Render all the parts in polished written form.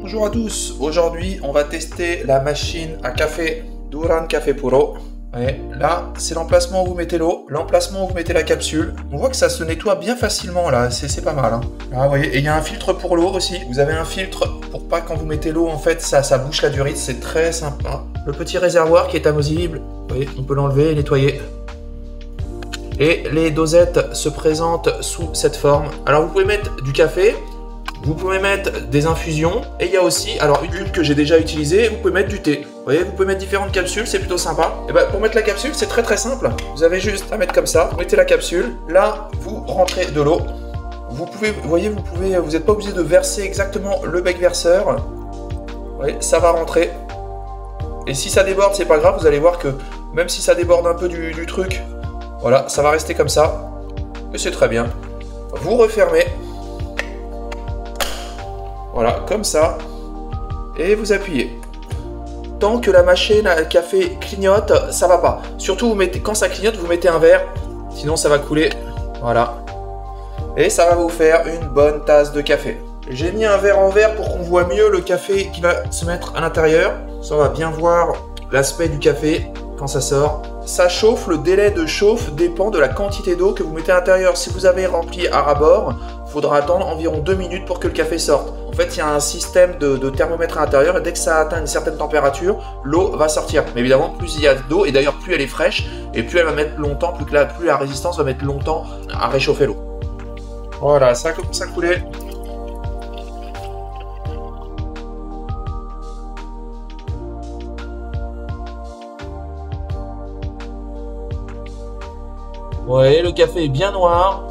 Bonjour à tous, aujourd'hui on va tester la machine à café Duran Café Puro. Et là, c'est l'emplacement où vous mettez l'eau, l'emplacement où vous mettez la capsule. On voit que ça se nettoie bien facilement là, c'est pas mal. Hein. Là, vous voyez, et il y a un filtre pour l'eau aussi. Vous avez un filtre pour pas quand vous mettez l'eau, en fait, ça bouche la durite, c'est très sympa. Le petit réservoir qui est amovible, vous voyez, on peut l'enlever et nettoyer. Et les dosettes se présentent sous cette forme. Alors vous pouvez mettre du café, vous pouvez mettre des infusions, et il y a aussi, alors une que j'ai déjà utilisée, vous pouvez mettre du thé. Vous voyez, vous pouvez mettre différentes capsules, c'est plutôt sympa. Et ben pour mettre la capsule, c'est très simple. Vous avez juste à mettre comme ça, vous mettez la capsule, là vous rentrez de l'eau. Vous pouvez, vous voyez, vous n'êtes pas obligé de verser exactement le bec verseur. Vous voyez, ça va rentrer. Et si ça déborde, c'est pas grave, vous allez voir que même si ça déborde un peu du truc, voilà, ça va rester comme ça. Et c'est très bien. Vous refermez. Voilà, comme ça. Et vous appuyez. Tant que la machine à café clignote, ça va pas. Surtout, vous mettez, quand ça clignote, vous mettez un verre. Sinon, ça va couler. Voilà. Et ça va vous faire une bonne tasse de café. J'ai mis un verre en verre pour qu'on voit mieux le café qui va se mettre à l'intérieur. Ça, on va bien voir l'aspect du café quand ça sort. Ça chauffe, le délai de chauffe dépend de la quantité d'eau que vous mettez à l'intérieur. Si vous avez rempli à ras-bord, il faudra attendre environ 2 minutes pour que le café sorte. En fait, il y a un système de thermomètre à l'intérieur et dès que ça atteint une certaine température, l'eau va sortir. Mais évidemment, plus il y a d'eau, et d'ailleurs plus elle est fraîche, et plus elle va mettre longtemps, plus la résistance va mettre longtemps à réchauffer l'eau. Voilà, ça commence à couler. Ouais, le café est bien noir.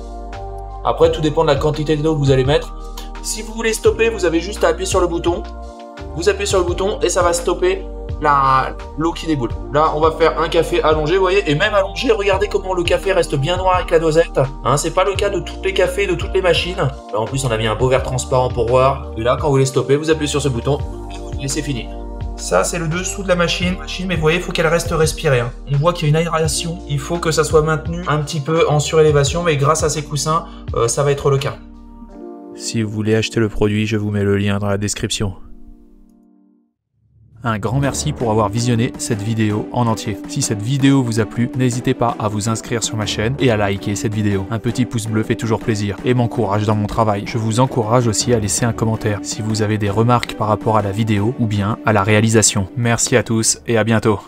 Après, tout dépend de la quantité d'eau que vous allez mettre. Si vous voulez stopper, vous avez juste à appuyer sur le bouton. Vous appuyez sur le bouton et ça va stopper l'eau qui déboule. Là, on va faire un café allongé, vous voyez. Et même allongé, regardez comment le café reste bien noir avec la dosette. Hein, c'est pas le cas de tous les cafés, de toutes les machines. Là, en plus, on a mis un beau verre transparent pour voir. Et là, quand vous voulez stopper, vous appuyez sur ce bouton et c'est fini. Ça, c'est le dessous de la machine, mais vous voyez, il faut qu'elle reste respirée. Hein. On voit qu'il y a une aération. Il faut que ça soit maintenu un petit peu en surélévation, mais grâce à ces coussins, ça va être le cas. Si vous voulez acheter le produit, je vous mets le lien dans la description. Un grand merci pour avoir visionné cette vidéo en entier. Si cette vidéo vous a plu, n'hésitez pas à vous inscrire sur ma chaîne et à liker cette vidéo. Un petit pouce bleu fait toujours plaisir et m'encourage dans mon travail. Je vous encourage aussi à laisser un commentaire si vous avez des remarques par rapport à la vidéo ou bien à la réalisation. Merci à tous et à bientôt.